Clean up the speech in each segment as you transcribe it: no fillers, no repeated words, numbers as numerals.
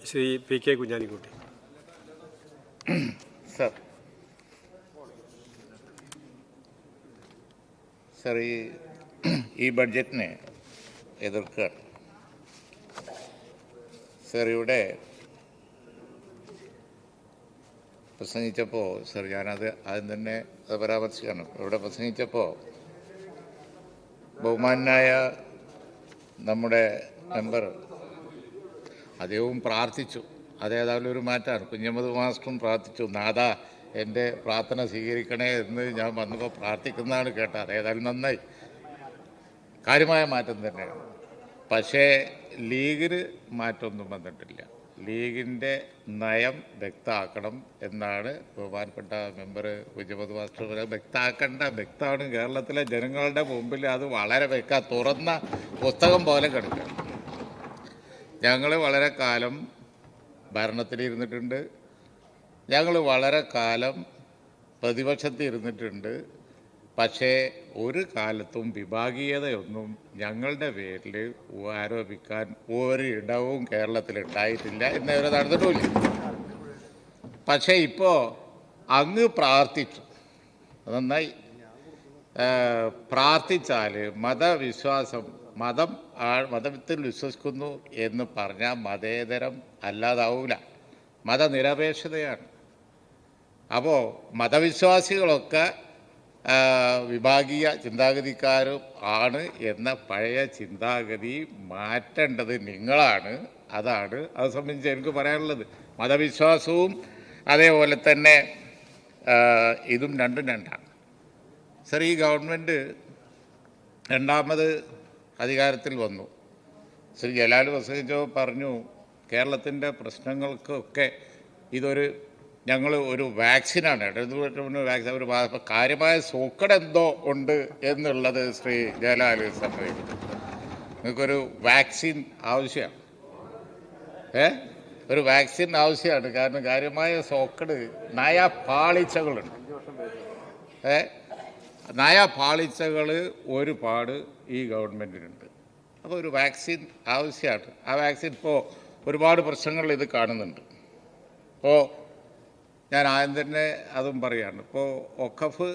Shri P K Kunhalikutty. Sir ഈ ബഡ്ജറ്റിനെ എതിർക്കുകയാണ്. Sir ഇവിടെ പ്രസംഗിച്ചപ്പോൾ ഞാനത് ആദ്യം തന്നെ പരാമർശിക്കുകയാണ്. ഇവിടെ പ്രസംഗിച്ചപ്പോൾ ബഹുമാനായ നമ്മുടെ മെമ്പർ അദ്ദേഹവും പ്രാർത്ഥിച്ചു. അതേതായാലും ഒരു മാറ്റമാണ്. കുഞ്ഞമ്മദ് മാസ്റ്ററും പ്രാർത്ഥിച്ചു, നാഥ എൻ്റെ പ്രാർത്ഥന സ്വീകരിക്കണേ എന്ന് ഞാൻ വന്നപ്പോൾ പ്രാർത്ഥിക്കുന്നതാണ് കേട്ടത്. അതേതായാലും നന്നായി, കാര്യമായ മാറ്റം തന്നെയാണ്. പക്ഷേ ലീഗിന് മാറ്റമൊന്നും വന്നിട്ടില്ല. ലീഗിൻ്റെ നയം വ്യക്തമാക്കണം എന്നാണ് ബഹുമാനപ്പെട്ട മെമ്പർ കുഞ്ഞമ്മദ് മാസ്റ്റർ പറയുന്നത്. വ്യക്തമാണ്. കേരളത്തിലെ ജനങ്ങളുടെ മുമ്പിൽ അത് വളരെ തുറന്ന പുസ്തകം പോലെ കിടക്കുകയാണ്. ഞങ്ങൾ വളരെ കാലം ഭരണത്തിലിരുന്നിട്ടുണ്ട്, ഞങ്ങൾ വളരെ കാലം പ്രതിപക്ഷത്തിരുന്നിട്ടുണ്ട്. പക്ഷേ ഒരു കാലത്തും വിഭാഗീയതയൊന്നും ഞങ്ങളുടെ പേരിൽ ആരോപിക്കാൻ ഒരിടവും കേരളത്തിലുണ്ടായിട്ടില്ല, എന്നവരെ നടന്നിട്ടുമില്ല. പക്ഷേ ഇപ്പോൾ അങ്ങ് പ്രാർത്ഥിച്ചു, നന്നായി. പ്രാർത്ഥിച്ചാൽ മതത്തിൽ വിശ്വസിക്കുന്നു എന്ന് പറഞ്ഞാൽ മതേതരം അല്ലാതാവില്ല, മതനിരപേക്ഷതയാണ്. അപ്പോൾ മതവിശ്വാസികളൊക്കെ വിഭാഗീയ ചിന്താഗതിക്കാരും ആണ് എന്ന പഴയ ചിന്താഗതി മാറ്റേണ്ടത് നിങ്ങളാണ്. അത് സംബന്ധിച്ച് എനിക്ക് പറയാനുള്ളത്. മതവിശ്വാസവും അതേപോലെ തന്നെ ഇതും രണ്ടാണ്. സർ, ഈ ഗവൺമെൻറ് രണ്ടാമത് അധികാരത്തിൽ വന്നു. ശ്രീ ജലാൽ പ്രസംഗിച്ചപ്പോൾ പറഞ്ഞു, കേരളത്തിൻ്റെ പ്രശ്നങ്ങൾക്കൊക്കെ ഞങ്ങൾ ഒരു വാക്സിനാണ്. ഒരു കാര്യമായ സൂക്കടെന്തോ ഉണ്ട് എന്നുള്ളത് ശ്രീ ജലാൽ സമ്മതിക്കുന്നു. നിങ്ങൾക്കൊരു വാക്സിൻ ആവശ്യമാണ്, ഒരു വാക്സിൻ ആവശ്യമാണ്. കാരണം കാര്യമായ സോക്കട് നയപാളിച്ചകളുണ്ട്. നയപാളിച്ചകൾ ഒരുപാട് ഈ ഗവൺമെൻറ്റിനുണ്ട്. അപ്പോൾ ഒരു വാക്സിൻ ആവശ്യമാണ്. ആ വാക്സിൻ ഇപ്പോൾ ഒരുപാട് പ്രശ്നങ്ങൾ ഇത് കാണുന്നുണ്ട്. ഇപ്പോൾ ഞാൻ ആദ്യം തന്നെ അതും പറയാണ്. ഇപ്പോൾ വഖഫ്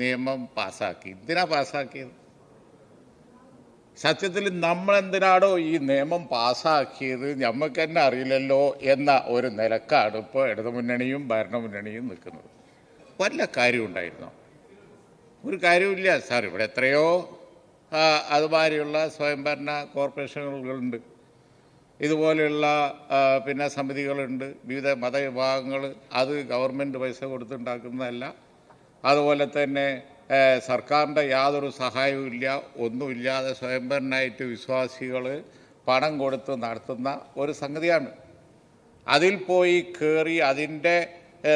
നിയമം പാസ്സാക്കി. എന്തിനാ പാസ്സാക്കിയത്? സത്യത്തിൽ നമ്മളെന്തിനാണോ ഈ നിയമം പാസ്സാക്കിയത് നമുക്ക് തന്നെ അറിയില്ലല്ലോ എന്ന ഒരു നിലക്കാണ് ഇപ്പോൾ ഇടതുമുന്നണിയും ഭരണമുന്നണിയും നിൽക്കുന്നത്. വല്ല കാര്യമുണ്ടായിരുന്നോ? ഒരു കാര്യമില്ല സാർ. ഇവിടെ എത്രയോ അതുമാതിരിയുള്ള സ്വയംഭരണ കോർപ്പറേഷനുകളുണ്ട്, ഇതുപോലെയുള്ള സമിതികളുണ്ട്, വിവിധ മതവിഭാഗങ്ങൾ. അത് ഗവൺമെൻറ് പൈസ കൊടുത്തുണ്ടാക്കുന്നതല്ല. അതുപോലെ തന്നെ സർക്കാരിൻ്റെ യാതൊരു സഹായവും ഇല്ല, ഒന്നുമില്ലാതെ സ്വയംഭരണമായിട്ട് വിശ്വാസികൾ പണം കൊടുത്ത് നടത്തുന്ന ഒരു സംഗതിയാണ്. അതിൽ പോയി കയറി അതിൻ്റെ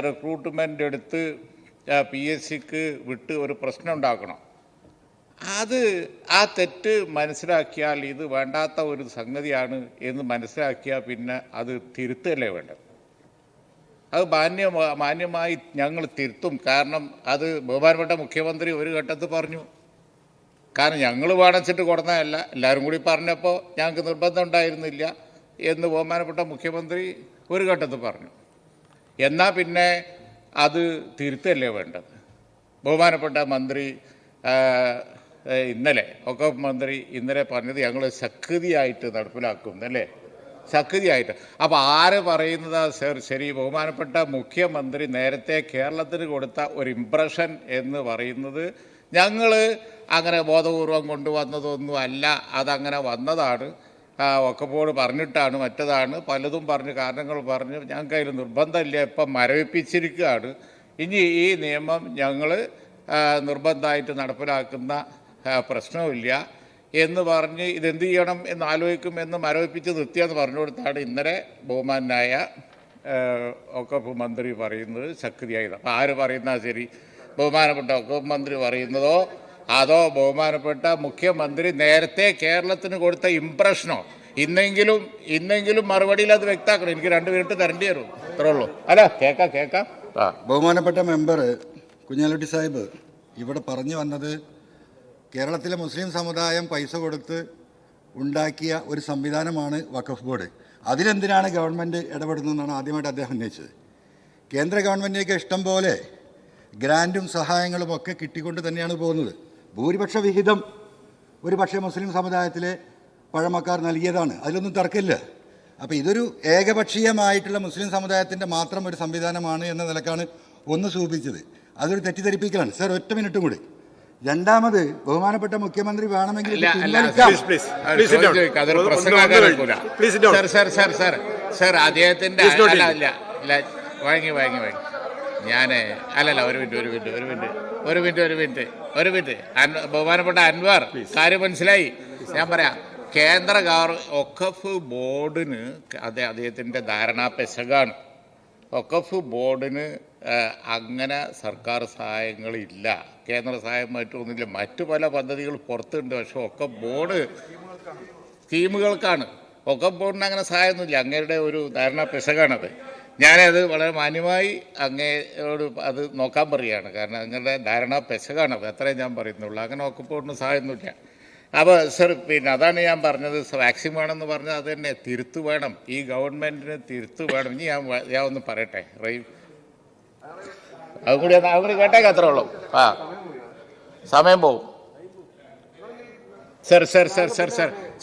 റിക്രൂട്ട്മെൻ്റ് എടുത്ത് PSCക്ക് വിട്ട് ഒരു പ്രശ്നം ഉണ്ടാക്കണം. ആ തെറ്റ് മനസ്സിലാക്കിയാൽ ഇത് വേണ്ടാത്ത ഒരു സംഗതിയാണ് എന്ന് മനസ്സിലാക്കിയാൽ പിന്നെ അത് തിരുത്തല്ലേ വേണ്ടത്. അത് മാന്യമായി ഞങ്ങൾ തിരുത്തും. കാരണം അത് ബഹുമാനപ്പെട്ട മുഖ്യമന്ത്രി ഒരു ഘട്ടത്തിൽ പറഞ്ഞു. കാരണം ഞങ്ങൾ വാണിച്ചിട്ട് കൊടുത്തതല്ല, എല്ലാവരും കൂടി പറഞ്ഞപ്പോൾ ഞങ്ങൾക്ക് നിർബന്ധം ഉണ്ടായിരുന്നില്ല എന്ന് ബഹുമാനപ്പെട്ട മുഖ്യമന്ത്രി ഒരു ഘട്ടത്തിൽ പറഞ്ഞു. എന്നാൽ പിന്നെ അത് തിരുത്തല്ലേ വേണ്ടത്. ബഹുമാനപ്പെട്ട മന്ത്രി വഖഫ് മന്ത്രി ഇന്നലെ പറഞ്ഞത് ഞങ്ങൾ ശക്തിയായിട്ട് നടപ്പിലാക്കും എന്നല്ലേ, ശക്തിയായിട്ട്. അപ്പോൾ ആര് പറയുന്നതാ സർ ശരി? ബഹുമാനപ്പെട്ട മുഖ്യമന്ത്രി നേരത്തെ കേരളത്തിന് കൊടുത്ത ഒരു ഇംപ്രഷൻ എന്ന് പറയുന്നത് ഞങ്ങൾ അങ്ങനെ ബോധപൂർവം കൊണ്ടുവന്നതൊന്നും അല്ല, അതങ്ങനെ വന്നതാണ്. വഖഫോട് പറഞ്ഞിട്ടാണ്, മറ്റതാണ് പലതും പറഞ്ഞ് കാരണങ്ങൾ പറഞ്ഞ് ഞങ്ങൾക്ക് അതിൽ നിർബന്ധമില്ല, ഇപ്പം മരവിപ്പിച്ചിരിക്കുകയാണ്. ഇനി ഈ നിയമം ഞങ്ങൾ നിർബന്ധമായിട്ട് നടപ്പിലാക്കുന്ന പ്രശ്നമില്ല എന്ന് പറഞ്ഞ് ഇതെന്ത് ചെയ്യണം എന്ന് ആലോചിക്കുമെന്ന് മരവിപ്പിച്ച് നിർത്തിയെന്ന് പറഞ്ഞു കൊടുത്താണ് ഇന്നലെ ബഹുമാനായ വഖഫ് മന്ത്രി പറയുന്നത് ശക്തിയായത്. അപ്പോൾ ആര് പറയുന്നത് ശരി? ബഹുമാനപ്പെട്ട വഖഫ് മന്ത്രി പറയുന്നതോ അതോ ബഹുമാനപ്പെട്ട മുഖ്യമന്ത്രി നേരത്തെ കേരളത്തിന് കൊടുത്ത ഇംപ്രഷനോ? ഇന്നെങ്കിലും മറുപടിയിൽ അത് വ്യക്തമാക്കണം. എനിക്ക് 2 മിനിറ്റ് തരേണ്ടി വരും, അത്രേ ഉള്ളൂ. അല്ല, കേൾക്കാം. ബഹുമാനപ്പെട്ട മെമ്പർ കുഞ്ഞാലിക്കുട്ടി സാഹിബ് ഇവിടെ പറഞ്ഞു വന്നത് കേരളത്തിലെ മുസ്ലിം സമുദായം പൈസ കൊടുത്ത് ഉണ്ടാക്കിയ ഒരു സംവിധാനമാണ് വഖഫ് ബോർഡ്. അതിലെന്തിനാണ് ഗവൺമെൻറ് ഇടപെടുന്നതെന്നാണ് ആദ്യമായിട്ട് അദ്ദേഹം ഉന്നയിച്ചത്. കേന്ദ്ര ഗവൺമെൻറ്റിലേക്ക് ഇഷ്ടം പോലെ ഗ്രാൻറ്റും സഹായങ്ങളും ഒക്കെ കിട്ടിക്കൊണ്ട് തന്നെയാണ് പോകുന്നത്. ഭൂരിപക്ഷ വിഹിതം ഒരു പക്ഷേ മുസ്ലിം സമുദായത്തിലെ പഴമക്കാർ നൽകിയതാണ്, അതിലൊന്നും തർക്കമില്ല. അപ്പോൾ ഇതൊരു ഏകപക്ഷീയമായിട്ടുള്ള മുസ്ലിം സമുദായത്തിൻ്റെ മാത്രം ഒരു സംവിധാനമാണ് എന്ന നിലക്കാണ് ഒന്ന് സൂചിപ്പിച്ചത്. അതൊരു തെറ്റിദ്ധരിപ്പിക്കലാണ്. സർ, ഒറ്റ മിനിറ്റും കൂടി. രണ്ടാമത് ബഹുമാനപ്പെട്ട മുഖ്യമന്ത്രി വേണമെങ്കിൽ അദ്ദേഹത്തിന്റെ ഞാൻ അല്ലല്ല ഒരു മിനിറ്റ് ബഹുമാനപ്പെട്ട അൻവർ, കാര്യം മനസ്സിലായി. ഞാൻ പറയാം, കേന്ദ്ര ഒഖഫ് ബോർഡിന് അദ്ദേഹത്തിൻ്റെ ധാരണാ പെശകാണ്. ഒഖഫ് ബോർഡിന് അങ്ങനെ സർക്കാർ സഹായങ്ങളില്ല, കേന്ദ്ര സഹായമായിട്ടൊന്നുമില്ല. മറ്റു പല പദ്ധതികൾ പുറത്തുണ്ട്, പക്ഷെ ഒഖഫ് ബോർഡ് സ്കീമുകൾക്കാണ്. ഒഖഫ് ബോർഡിന് അങ്ങനെ സഹായമൊന്നുമില്ല. അങ്ങയുടെ ഒരു ധാരണാ പെശകാണത്. ഞാനത് വളരെ മാന്യമായി അങ്ങയോട് അത് നോക്കാൻ പറയുകയാണ്. കാരണം അങ്ങയുടെ ധാരണാ പെശകാണത്, അത്രയും ഞാൻ പറയുന്നുള്ളൂ. അങ്ങനെ ഒഖഫ് ബോർഡിന് സഹായമൊന്നുമില്ല. അപ്പോൾ സർ, പിന്നെ അതാണ് ഞാൻ പറഞ്ഞത്. വാക്സിൻ വേണമെന്ന് പറഞ്ഞാൽ അത് തന്നെ തിരുത്തു വേണം, ഈ ഗവൺമെൻറ്റിന് തിരുത്തു വേണം. ഇനി ഞാൻ ഒന്ന് പറയട്ടെ, അതുകൂടി കേട്ടേക്ക്, അത്രേ ഉള്ളൂ. സമയം പോവും.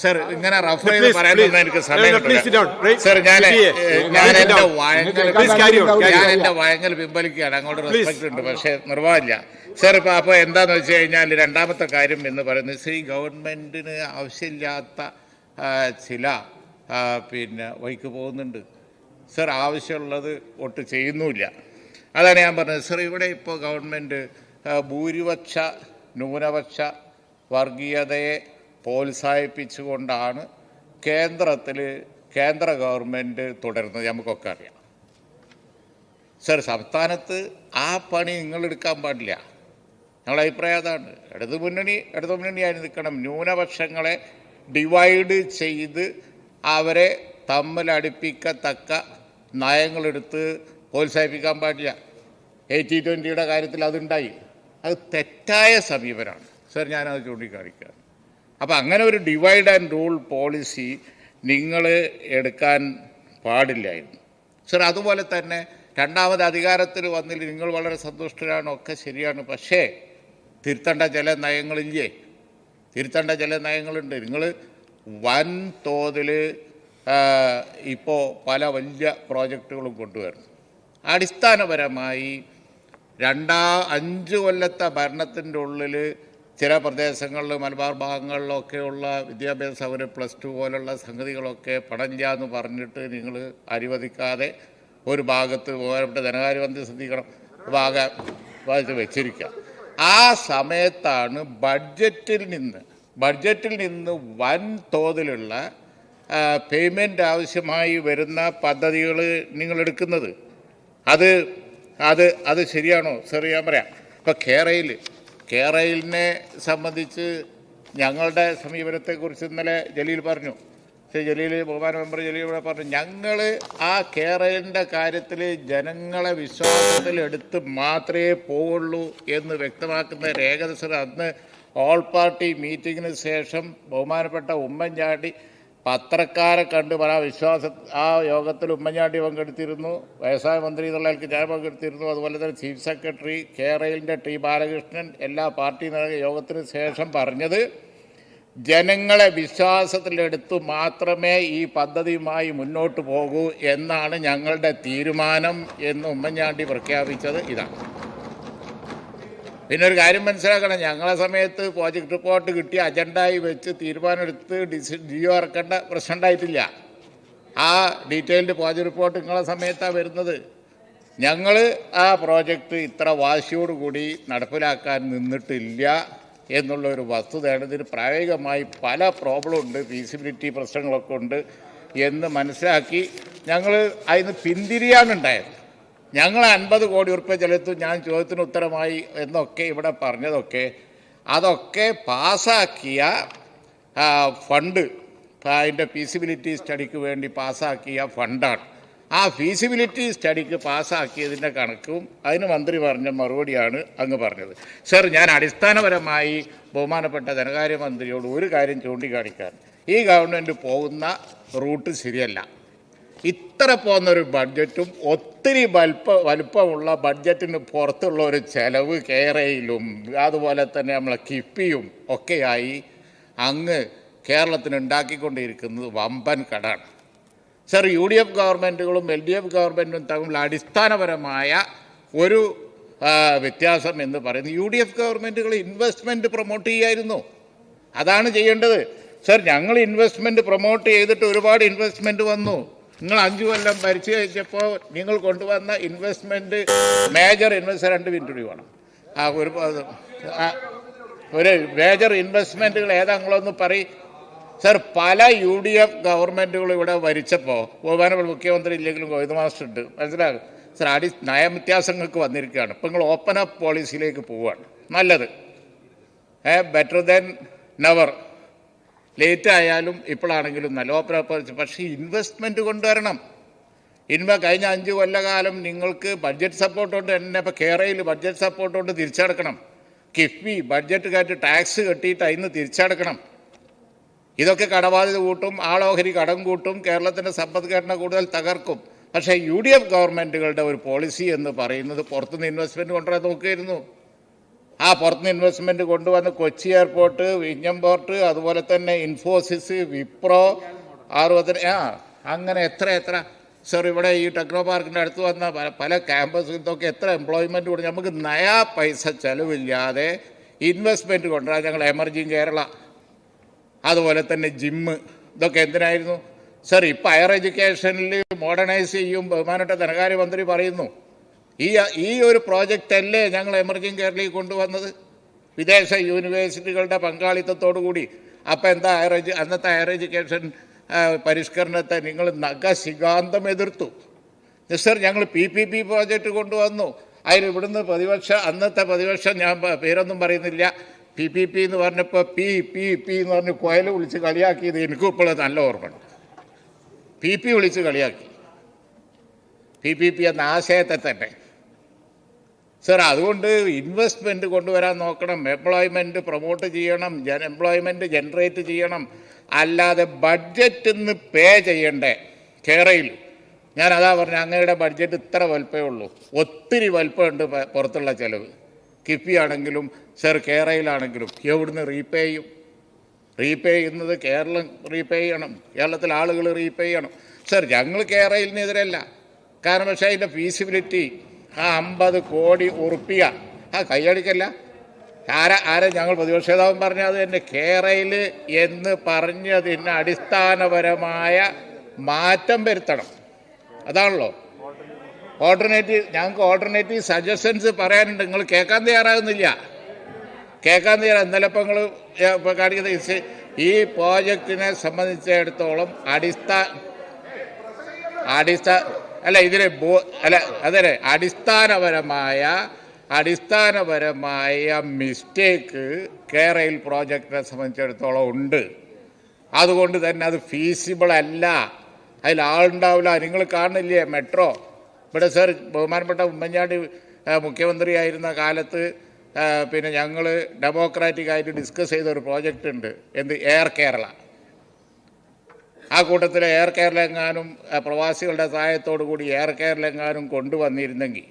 സർ ഇങ്ങനെ റഫ് ചെയ്ത് പറയാനൊന്നും എനിക്ക് സമയം കിട്ടില്ല. സർ, ഞാൻ എൻ്റെ വഴങ്ങൽ പിൻവലിക്കുകയാണ്. അങ്ങോട്ട് റെസ്പെക്ട് ഉണ്ട്, പക്ഷേ നിർവാഹമില്ല. സർ, അപ്പോൾ എന്താണെന്ന് വെച്ച് കഴിഞ്ഞാൽ രണ്ടാമത്തെ കാര്യം എന്ന് പറയുന്നത്, ഈ ഗവൺമെൻറ്റിന് ആവശ്യമില്ലാത്ത ചില വഴിക്ക് പോകുന്നുണ്ട്. സർ, ആവശ്യമുള്ളത് ഒട്ട് ചെയ്യുന്നുമില്ല. അതാണ് ഞാൻ പറഞ്ഞത്. സർ, ഇവിടെ ഇപ്പോൾ ഗവൺമെൻറ് ഭൂരിപക്ഷ ന്യൂനപക്ഷ വർഗീയതയെ പ്രോത്സാഹിപ്പിച്ചുകൊണ്ടാണ് കേന്ദ്ര ഗവൺമെൻറ് തുടരുന്നത്, നമുക്കൊക്കെ അറിയാം. സർ, സംസ്ഥാനത്ത് ആ പണി നിങ്ങളെടുക്കാൻ പാടില്ല. ഞങ്ങളുടെ അഭിപ്രായം അതാണ്. ഇടതു മുന്നണിയായി നിൽക്കണം. ന്യൂനപക്ഷങ്ങളെ ഡിവൈഡ് ചെയ്ത് അവരെ തമ്മിലടുപ്പിക്കത്തക്ക നയങ്ങളെടുത്ത് പ്രോത്സാഹിപ്പിക്കാൻ പാടില്ല. 80-20 കാര്യത്തിൽ അതുണ്ടായി. അത് തെറ്റായ സമീപനമാണ്. സർ, ഞാനത് ചൂണ്ടിക്കാണിക്കുകയാണ്. അപ്പോൾ അങ്ങനെ ഒരു ഡിവൈഡ് ആൻഡ് റൂൾ പോളിസി നിങ്ങൾ എടുക്കാൻ പാടില്ലായിരുന്നു. സർ, അതുപോലെ തന്നെ രണ്ടാമത് അധികാരത്തിൽ വന്നില്ല, നിങ്ങൾ വളരെ സന്തുഷ്ടരാണ്, ഒക്കെ ശരിയാണ്. പക്ഷേ തിരുത്തേണ്ട ചില നയങ്ങളില്ലേ? തിരുത്തേണ്ട ചില നയങ്ങളുണ്ട്. നിങ്ങൾ വൻ തോതിൽ ഇപ്പോൾ പല വലിയ പ്രോജക്റ്റുകളും കൊണ്ടുവരുന്നു. അടിസ്ഥാനപരമായി 5 കൊല്ലത്തെ ഭരണത്തിൻ്റെ ഉള്ളിൽ ചില പ്രദേശങ്ങളിൽ, മലബാർ ഭാഗങ്ങളിലൊക്കെയുള്ള വിദ്യാഭ്യാസ സൗകര്യം +2 പോലുള്ള സംഗതികളൊക്കെ പടമില്ല എന്ന് പറഞ്ഞിട്ട് നിങ്ങൾ അനുവദിക്കാതെ ഒരു ഭാഗത്ത് ബഹുമാനപ്പെട്ട ധനകാര്യമന്ത്രി ശ്രദ്ധിക്കണം, ഭാഗത്ത് വെച്ചിരിക്കുക. ആ സമയത്താണ് ബഡ്ജറ്റിൽ നിന്ന് വൻ തോതിലുള്ള പേയ്മെൻ്റ് ആവശ്യമായി വരുന്ന പദ്ധതികൾ നിങ്ങൾ എടുക്കുന്നത്. അത് ശരിയാണോ? സർ, ഞാൻ പറയാം. ഇപ്പോൾ കേരളിനെ സംബന്ധിച്ച് ഞങ്ങളുടെ സമീപനത്തെക്കുറിച്ച് ഇന്നലെ ജലീൽ പറഞ്ഞു. ബഹുമാന മെമ്പർ ജലീൽ ഇവിടെ പറഞ്ഞു, ഞങ്ങൾ ആ കേരളിൻ്റെ കാര്യത്തിൽ ജനങ്ങളെ വിശ്വാസത്തിലെടുത്ത് മാത്രമേ പോവുള്ളൂ എന്ന് വ്യക്തമാക്കുന്ന രേഖ. സർ, അന്ന് ഓൾ പാർട്ടി മീറ്റിങ്ങിന് ശേഷം ബഹുമാനപ്പെട്ട ഉമ്മൻചാണ്ടി പത്രക്കാരെ കണ്ട് ആ യോഗത്തിൽ ഉമ്മൻചാണ്ടി പങ്കെടുത്തിരുന്നു, വ്യവസായ മന്ത്രി എന്നുള്ളതിൽ ഞാൻ പങ്കെടുത്തിരുന്നു, അതുപോലെ തന്നെ ചീഫ് സെക്രട്ടറി കേരളിൻ്റെ ടി ബാലകൃഷ്ണൻ എല്ലാ പാർട്ടി യോഗത്തിന് ശേഷം പറഞ്ഞത്, ജനങ്ങളെ വിശ്വാസത്തിലെടുത്തു മാത്രമേ ഈ പദ്ധതിയുമായി മുന്നോട്ട് പോകൂ എന്നാണ് ഞങ്ങളുടെ തീരുമാനം എന്ന് ഉമ്മൻചാണ്ടി പ്രഖ്യാപിച്ചത്. ഇതാണ്. പിന്നെ ഒരു കാര്യം മനസ്സിലാക്കണം, ഞങ്ങളെ സമയത്ത് പ്രോജക്റ്റ് റിപ്പോർട്ട് കിട്ടി അജണ്ടയായി വെച്ച് തീരുമാനമെടുത്ത് ഡിഒ ഇറക്കേണ്ട പ്രശ്നം ഉണ്ടായിട്ടില്ല. ആ ഡീറ്റെയിൽഡ് പ്രോജക്റ്റ് റിപ്പോർട്ട് നിങ്ങളെ സമയത്താണ് വരുന്നത്. ഞങ്ങൾ ആ പ്രോജക്റ്റ് ഇത്ര വാശിയോടുകൂടി നടപ്പിലാക്കാൻ നിന്നിട്ടില്ല എന്നുള്ളൊരു വസ്തുതയാണ്. ഇതിന് പ്രായോഗികമായി പല പ്രോബ്ലം ഉണ്ട്, ഫീസിബിലിറ്റി പ്രശ്നങ്ങളൊക്കെ ഉണ്ട് എന്ന് മനസ്സിലാക്കി ഞങ്ങൾ അതിന് പിന്തിരിയാണുണ്ടായത്. ഞങ്ങൾ 50 കോടി ഉറുപ്പിക ചെലുത്തും, ഞാൻ ചോദ്യത്തിന് ഉത്തരമായി എന്നൊക്കെ ഇവിടെ പറഞ്ഞതൊക്കെ അതൊക്കെ പാസ്സാക്കിയ ഫണ്ട്, അതിൻ്റെ ഫീസിബിലിറ്റി സ്റ്റഡിക്ക് വേണ്ടി പാസ്സാക്കിയ ഫണ്ടാണ്. ആ ഫീസിബിലിറ്റി സ്റ്റഡിക്ക് പാസ്സാക്കിയതിൻ്റെ കണക്കും അതിന് മന്ത്രി പറഞ്ഞ മറുപടിയാണ് അങ്ങ് പറഞ്ഞത്. സർ, ഞാൻ അടിസ്ഥാനപരമായി ബഹുമാനപ്പെട്ട ധനകാര്യമന്ത്രിയോട് ഒരു കാര്യം ചൂണ്ടിക്കാണിക്കാൻ, ഈ ഗവൺമെൻറ് പോകുന്ന റൂട്ട് ശരിയല്ല. ഇത്ര പോകുന്നൊരു ബഡ്ജറ്റും ഒത്തിരി വലുപ്പമുള്ള ബഡ്ജറ്റിന് പുറത്തുള്ള ഒരു ചെലവ് കേരളയിലും അതുപോലെ തന്നെ നമ്മളെ കിഫ്ബിയും ഒക്കെയായി അങ്ങ് കേരളത്തിന് ഉണ്ടാക്കിക്കൊണ്ടിരിക്കുന്നത് വമ്പൻ കടാണ്. സർ, UDF ഗവൺമെൻറ്റുകളും LDF ഗവൺമെൻറ്റും തമ്മിൽ അടിസ്ഥാനപരമായ ഒരു വ്യത്യാസം എന്ന് പറയുന്നത് UDF ഗവൺമെൻറ്റുകൾ ഇൻവെസ്റ്റ്മെൻറ്റ് പ്രൊമോട്ട് ചെയ്യായിരുന്നു. അതാണ് ചെയ്യേണ്ടത്. സർ, ഞങ്ങൾ ഇൻവെസ്റ്റ്മെൻറ്റ് പ്രൊമോട്ട് ചെയ്തിട്ട് ഒരുപാട് ഇൻവെസ്റ്റ്മെൻറ്റ് വന്നു. നിങ്ങൾ 5 കൊല്ലം ഭരിച്ചു കഴിച്ചപ്പോൾ നിങ്ങൾ കൊണ്ടുവന്ന ഇൻവെസ്റ്റ്മെൻറ്റ് മേജർ ഇൻവെസ്റ്റ്മെൻറ്റ് 2 മിനിറ്റ് കൂടി വേണം. ഒരു മേജർ ഇൻവെസ്റ്റ്മെൻറ്റുകൾ ഏതാ നിങ്ങളൊന്ന് പറയും. സർ, പല UDF ഗവൺമെൻറ്റുകളും ഇവിടെ ഭരിച്ചപ്പോൾ ബഹുമാനപ്പെട്ട മുഖ്യമന്ത്രി ഇല്ലെങ്കിലും ഗോവിന്ദ മാസ്റ്റർ ഉണ്ട്, മനസ്സിലാകും. സർ, നയവ്യത്യാസങ്ങൾക്ക് വന്നിരിക്കുകയാണ്. ഇപ്പം നിങ്ങൾ ഓപ്പൺ അപ്പ് പോളിസിയിലേക്ക് പോവുകയാണ്. നല്ലത്, ബെറ്റർ ദാൻ നെവർ. ലേറ്റ് ആയാലും ഇപ്പോഴാണെങ്കിലും നല്ല ഓപ്പൺ അപ്പ്. പക്ഷേ ഇൻവെസ്റ്റ്മെൻറ്റ് കൊണ്ടുവരണം. കഴിഞ്ഞ 5 കൊല്ലകാലം നിങ്ങൾക്ക് ബഡ്ജറ്റ് സപ്പോർട്ടുണ്ട്. തന്നെ ഇപ്പോൾ കേരളയിൽ ബഡ്ജറ്റ് സപ്പോർട്ടുണ്ട് തിരിച്ചടക്കണം. കിഫ്ബി ബഡ്ജറ്റ് കാറ്റ് ടാക്സ് കെട്ടിയിട്ട് അതിന് തിരിച്ചടക്കണം. ഇതൊക്കെ കടബാധ്യത കൂട്ടും, ആളോഹരി കടം കൂട്ടും, കേരളത്തിൻ്റെ സമ്പദ്ഘടന കൂടുതൽ തകർക്കും. പക്ഷേ UDF ഗവൺമെൻറ്റുകളുടെ ഒരു പോളിസി എന്ന് പറയുന്നത് പുറത്തുനിന്ന് ഇൻവെസ്റ്റ്മെൻറ്റ് കൊണ്ടുവരാൻ നോക്കിയിരുന്നു. ആ പുറത്തുനിന്ന് ഇൻവെസ്റ്റ്മെൻറ്റ് കൊണ്ടുവന്ന് കൊച്ചി എയർപോർട്ട്, വിഴിഞ്ഞം പോർട്ട്, അതുപോലെ തന്നെ ഇൻഫോസിസ്, വിപ്രോ, അങ്ങനെ എത്ര സർ, ഇവിടെ ഈ ടെക്നോ പാർക്കിൻ്റെ അടുത്ത് വന്ന പല ക്യാമ്പസ് ഇതൊക്കെ എത്ര എംപ്ലോയ്മെൻറ്റ് കൊടുക്കും. നമുക്ക് നയാ പൈസ ചിലവില്ലാതെ ഇൻവെസ്റ്റ്മെൻറ്റ് കൊണ്ടുവരാൻ ഞങ്ങൾ എമർജിങ് കേരള, അതുപോലെ തന്നെ ജിമ്മ്, ഇതൊക്കെ എന്തിനായിരുന്നു സർ? ഇപ്പോൾ ഹയർ എഡ്യൂക്കേഷനിൽ മോഡേണൈസ് ചെയ്യും. ബഹുമാനപ്പെട്ട ധനകാര്യമന്ത്രി പറയുന്നു. ഈ ഒരു പ്രോജക്റ്റ് അല്ലേ ഞങ്ങൾ എമർജിങ് കേരളയിൽ കൊണ്ടുവന്നത്, വിദേശ യൂണിവേഴ്സിറ്റികളുടെ പങ്കാളിത്തത്തോടു കൂടി. അപ്പോൾ എന്താ അന്നത്തെ ഹയർ എഡ്യൂക്കേഷൻ പരിഷ്കരണത്തെ നിങ്ങൾ നഖശിഖാന്തം എതിർത്തു. സർ, ഞങ്ങൾ PPP പ്രോജക്റ്റ് കൊണ്ടുവന്നു. അതിൽ ഇവിടുന്ന് അന്നത്തെ പ്രതിപക്ഷം, ഞാൻ പേരൊന്നും പറയുന്നില്ല, PPP എന്ന് പറഞ്ഞപ്പോൾ പി എന്ന് പറഞ്ഞ് കോയൽ വിളിച്ച് കളിയാക്കിയത് എനിക്കും ഇപ്പോഴും നല്ല ഓർമ്മയുണ്ട്. PP വിളിച്ച് കളിയാക്കി, PPP എന്ന ആശയത്തെ തന്നെ. സർ, അതുകൊണ്ട് ഇൻവെസ്റ്റ്മെൻറ്റ് കൊണ്ടുവരാൻ നോക്കണം, എംപ്ലോയ്മെൻറ്റ് പ്രൊമോട്ട് ചെയ്യണം, എംപ്ലോയ്മെൻറ്റ് ജനറേറ്റ് ചെയ്യണം. അല്ലാതെ ബഡ്ജറ്റിൽ നിന്ന് പേ ചെയ്യണ്ടേ കേരളയിൽ. ഞാൻ അതാ പറഞ്ഞത്, അങ്ങയുടെ ബഡ്ജറ്റ് ഇത്ര വലുപ്പമേ ഉള്ളൂ. ഒത്തിരി വലുപ്പമുണ്ട് പുറത്തുള്ള ചിലവ്. കിഫ്ബി ആണെങ്കിലും സർ, കേരളയിലാണെങ്കിലും എവിടുന്ന് റീപേ ചെയ്യുന്നത് കേരളം റീപേ ചെയ്യണം, കേരളത്തിലെ ആളുകൾ റീപേ ചെയ്യണം. സർ, ഞങ്ങൾ കേരളത്തിനെതിരല്ല. കാരണം പക്ഷേ അതിൻ്റെ ഫീസിബിലിറ്റി 50 കോടി ഉറുപ്പിക കൈയടിക്കല്ല. ആരെ ഞങ്ങൾ പ്രതിപക്ഷ നേതാവും പറഞ്ഞത് തന്നെ കേരളയിൽ എന്ന് പറഞ്ഞതിന് അടിസ്ഥാനപരമായ മാറ്റം വരുത്തണം. അതാണല്ലോ ഞങ്ങൾക്ക് ഓൾട്ടർനേറ്റീവ് സജഷൻസ് പറയാനുണ്ട്. നിങ്ങൾ കേൾക്കാൻ തയ്യാറാകുന്നില്ല. ഇന്നലെ ഇപ്പം നിങ്ങൾ കാണിക്കുന്നത് ഈ പ്രോജക്റ്റിനെ സംബന്ധിച്ചിടത്തോളം അടിസ്ഥാനപരമായ മിസ്റ്റേക്ക് കേരളയിൽ പ്രോജക്റ്റിനെ സംബന്ധിച്ചിടത്തോളം ഉണ്ട്. അതുകൊണ്ട് തന്നെ അത് ഫീസിബിൾ അല്ല. അതിൽ ആളുണ്ടാവില്ല. നിങ്ങൾ കാണുന്നില്ലേ മെട്രോ? ഇവിടെ സർ, ബഹുമാനപ്പെട്ട ഉമ്മൻചാണ്ടി മുഖ്യമന്ത്രിയായിരുന്ന കാലത്ത് പിന്നെ ഞങ്ങൾ ഡെമോക്രാറ്റിക്കായിട്ട് ഡിസ്കസ് ചെയ്ത ഒരു പ്രോജക്റ്റ് ഉണ്ട്, എയർ കേരള. ആ കൂട്ടത്തിൽ എയർ കേരള എങ്ങാനും പ്രവാസികളുടെ സഹായത്തോടു കൂടി എയർ കേരള എങ്ങാനും കൊണ്ടുവന്നിരുന്നെങ്കിൽ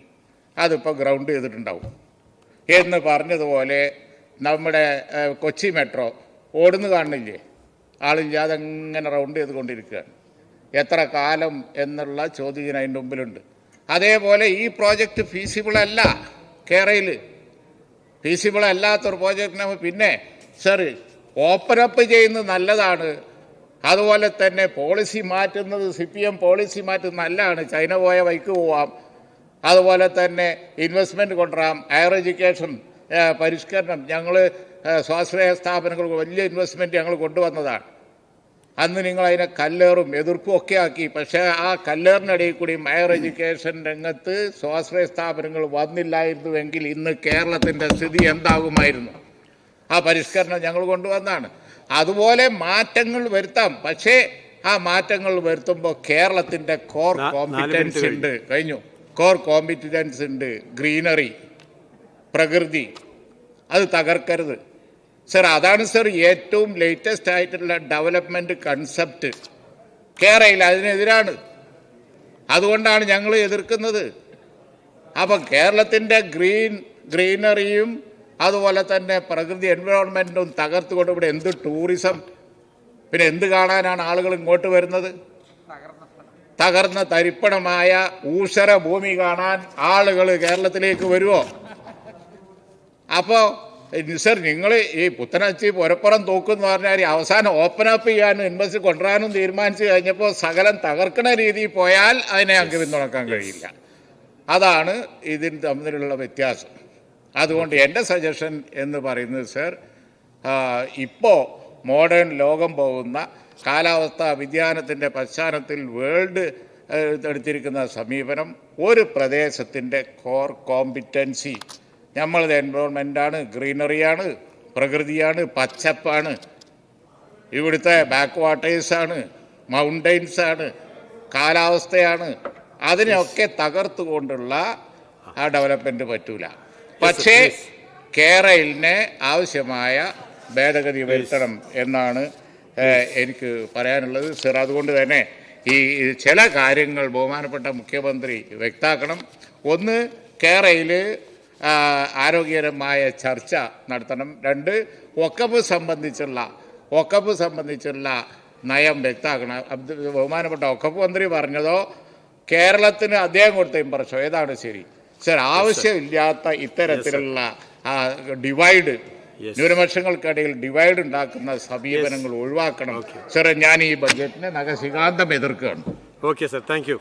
അതിപ്പോൾ ഗ്രൗണ്ട് ചെയ്തിട്ടുണ്ടാവും എന്ന് പറഞ്ഞതുപോലെ നമ്മുടെ കൊച്ചി മെട്രോ ഓടുന്നു കാണുന്നില്ലേ? ആളില്ലാതെ അങ്ങനെ റൗണ്ട് ചെയ്തുകൊണ്ടിരിക്കുകയാണ്. എത്ര കാലം എന്നുള്ള ചോദ്യം അതിൻ്റെ മുമ്പിലുണ്ട്. അതേപോലെ ഈ പ്രോജക്റ്റ് ഫീസിബിൾ അല്ല. കേരളയിൽ ഫീസിബിൾ അല്ലാത്തൊരു പ്രോജക്റ്റിന് പിന്നെ സർ ഓപ്പൺ അപ്പ് ചെയ്യുന്നത് നല്ലതാണ്. അതുപോലെ തന്നെ പോളിസി മാറ്റുന്നത് CPM പോളിസി മാറ്റുന്നത് നല്ലതാണ്. ചൈന പോയ വഴിക്ക് പോവാം. അതുപോലെ തന്നെ ഇൻവെസ്റ്റ്മെൻറ്റ് കൊണ്ടുവരാം. ഹയർ എഡ്യൂക്കേഷൻ പരിഷ്കരണം ഞങ്ങൾ സ്വാശ്രയ സ്ഥാപനങ്ങൾ വലിയ ഇൻവെസ്റ്റ്മെൻറ്റ് ഞങ്ങൾ കൊണ്ടുവന്നതാണ്. അന്ന് നിങ്ങൾ അതിനെ കല്ലേറും എതിർപ്പും ഒക്കെ ആക്കി. പക്ഷേ ആ കല്ലേറിനിടയിൽ കൂടിയും ഹയർ എഡ്യൂക്കേഷൻ രംഗത്ത് സ്വാശ്രയ സ്ഥാപനങ്ങൾ വന്നില്ലായിരുന്നുവെങ്കിൽ ഇന്ന് കേരളത്തിൻ്റെ സ്ഥിതി എന്താകുമായിരുന്നു? ആ പരിഷ്കരണം ഞങ്ങൾ കൊണ്ടുവന്നതാണ്. അതുപോലെ മാറ്റങ്ങൾ വരുത്താം. പക്ഷേ ആ മാറ്റങ്ങൾ വരുത്തുമ്പോൾ കേരളത്തിൻ്റെ കോർ കോമ്പിറ്റൻസ് ഉണ്ട്. കോർ കോമ്പിറ്റൻസ് ഉണ്ട്. ഗ്രീനറി, പ്രകൃതി, അത് തകർക്കരുത്. സർ, അതാണ് സർ ഏറ്റവും ലേറ്റസ്റ്റ് ആയിട്ടുള്ള ഡെവലപ്മെൻറ്റ് കൺസെപ്റ്റ്. കേരളയിൽ അതിനെതിരാണ്. അതുകൊണ്ടാണ് ഞങ്ങൾ എതിർക്കുന്നത്. അപ്പം കേരളത്തിൻ്റെ ഗ്രീനറിയും അതുപോലെ തന്നെ പ്രകൃതി എൻവയോൺമെൻറ്റും തകർത്തുകൊണ്ട് ഇവിടെ എന്ത് ടൂറിസം, പിന്നെ എന്ത് കാണാനാണ് ആളുകൾ ഇങ്ങോട്ട് വരുന്നത്? തകർന്ന തരിപ്പണമായ ഊഷര ഭൂമി കാണാൻ ആളുകൾ കേരളത്തിലേക്ക് വരുമോ? അപ്പോൾ സർ, നിങ്ങൾ ഈ പുത്തനച്ചി പുരപ്പുറം തൂക്കെന്ന് പറഞ്ഞാൽ അവസാനം ഓപ്പൺ അപ്പ് ചെയ്യാനും ഇൻവെസ്റ്റ് കൊണ്ടുവരാനും തീരുമാനിച്ചു കഴിഞ്ഞപ്പോൾ സകലം തകർക്കണ രീതിയിൽ പോയാൽ അതിനെ ഞങ്ങൾക്ക് പിന്തുണക്കാൻ കഴിയില്ല. അതാണ് ഇതിന് തമ്മിലുള്ള വ്യത്യാസം. അതുകൊണ്ട് എൻ്റെ സജഷൻ എന്ന് പറയുന്നത് സർ, ഇപ്പോൾ മോഡേൺ ലോകം പോകുന്ന കാലാവസ്ഥാ വ്യതിയാനത്തിൻ്റെ പശ്ചാത്തലത്തിൽ വേൾഡ് എടുത്തിരിക്കുന്ന സമീപനം, ഒരു പ്രദേശത്തിൻ്റെ കോർ കോമ്പിറ്റൻസി നമ്മളത് എൻവയോൺമെൻറ്റാണ്, ഗ്രീനറിയാണ്, പ്രകൃതിയാണ്, പച്ചപ്പാണ്, ഇവിടുത്തെ ബാക്ക് വാട്ടേഴ്സാണ്, മൗണ്ടെയ്ൻസാണ്, കാലാവസ്ഥയാണ്. അതിനെയൊക്കെ തകർത്തുകൊണ്ടുള്ള ആ ഡെവലപ്മെൻറ്റ് പറ്റൂല. പക്ഷേ കേരളിന് ആവശ്യമായ ഭേദഗതി വരുത്തണം എന്നാണ് എനിക്ക് പറയാനുള്ളത് സർ. അതുകൊണ്ട് തന്നെ ഈ ചില കാര്യങ്ങൾ ബഹുമാനപ്പെട്ട മുഖ്യമന്ത്രി വ്യക്തമാക്കണം. ഒന്ന്, കേരളയിൽ ആരോഗ്യകരമായ ചർച്ച നടത്തണം. രണ്ട്, വഖഫ് സംബന്ധിച്ചുള്ള നയം വ്യക്തമാക്കണം. ബഹുമാനപ്പെട്ട വഖഫ് മന്ത്രി പറഞ്ഞതോ കേരളത്തിന് അദ്ദേഹം കൊടുത്ത ഇംപ്രഷൻ ഏതാണ് ശരി? സർ, ആവശ്യമില്ലാത്ത ഇത്തരത്തിലുള്ള ഡിവൈഡ്, ന്യൂനപക്ഷങ്ങൾക്കിടയിൽ ഡിവൈഡ് ഉണ്ടാക്കുന്ന സമീപനങ്ങൾ ഒഴിവാക്കണം. സർ, ഞാൻ ഈ ബഡ്ജറ്റിനെ നഖശിഖാന്തം എതിർക്കുകയാണ്. Okay sir, thank U.